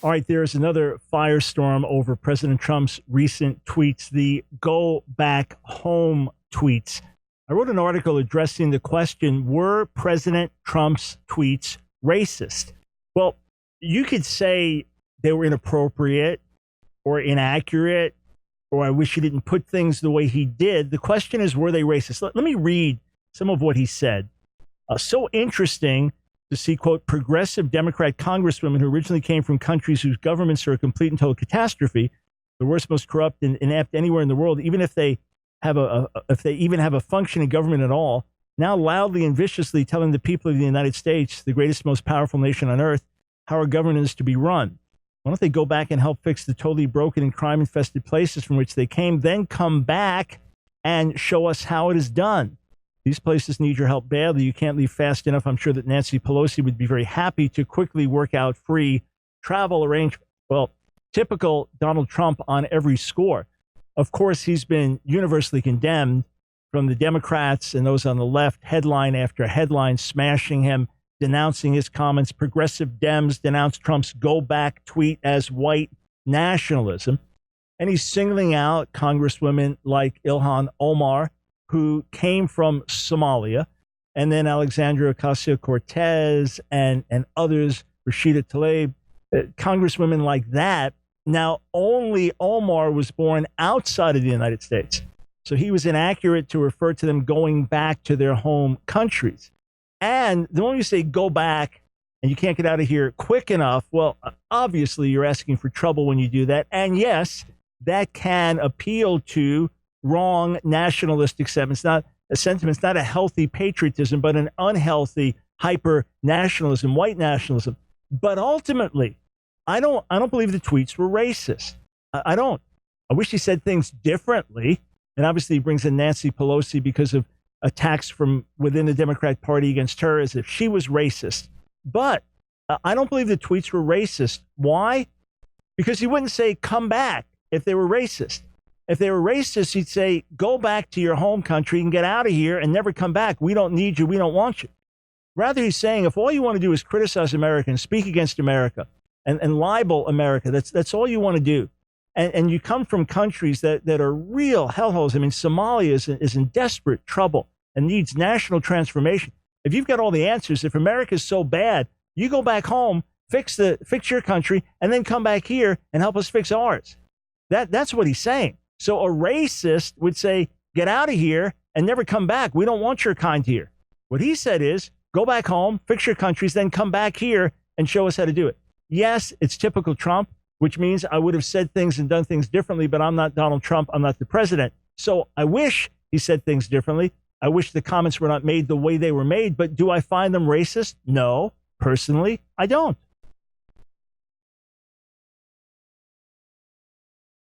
All right, there's another firestorm over President Trump's recent tweets, the go back home tweets. I wrote an article addressing the question, were President Trump's tweets racist? Well, you could say they were inappropriate or inaccurate, or I wish he didn't put things the way he did. The question is, were they racist? Let me read some of what he said. So interesting to see, quote, progressive Democrat congresswomen who originally came from countries whose governments are a complete and total catastrophe, the worst, most corrupt and inept anywhere in the world, even if they have if they even have a functioning government at all, now loudly and viciously telling the people of the United States, the greatest, most powerful nation on earth, how our government is to be run. Why don't they go back and help fix the totally broken and crime-infested places from which they came, then come back and show us how it is done? These places need your help badly. You can't leave fast enough. I'm sure that Nancy Pelosi would be very happy to quickly work out free travel arrangements. Well, typical Donald Trump on every score. Of course, he's been universally condemned from the Democrats and those on the left, headline after headline, smashing him, denouncing his comments. Progressive Dems denounced Trump's go back tweet as white nationalism. And he's singling out congresswomen like Ilhan Omar, who came from Somalia, and then Alexandria Ocasio-Cortez and others, Rashida Tlaib, congresswomen like that. Now, only Omar was born outside of the United States. So he was inaccurate to refer to them going back to their home countries. And the moment you say go back and you can't get out of here quick enough, well, obviously you're asking for trouble when you do that. And yes, that can appeal to wrong nationalistic sentiments, not a sentiment, not a healthy patriotism, but an unhealthy hyper nationalism, white nationalism. But ultimately, I don't believe the tweets were racist. I don't. I wish he said things differently. And obviously he brings in Nancy Pelosi because of attacks from within the Democratic Party against her as if she was racist. But I don't believe the tweets were racist. Why? Because he wouldn't say come back if they were racist. If they were racist, he'd say, go back to your home country and get out of here and never come back. We don't need you. We don't want you. Rather, he's saying, if all you want to do is criticize America and speak against America and libel America, that's all you want to do. And you come from countries that are real hellholes. I mean, Somalia is in desperate trouble and needs national transformation. If you've got all the answers, if America is so bad, you go back home, fix your country, and then come back here and help us fix ours. That's what he's saying. So a racist would say, get out of here and never come back. We don't want your kind here. What he said is, go back home, fix your countries, then come back here and show us how to do it. Yes, it's typical Trump, which means I would have said things and done things differently, but I'm not Donald Trump. I'm not the president. So I wish he said things differently. I wish the comments were not made the way they were made. But do I find them racist? No, personally, I don't.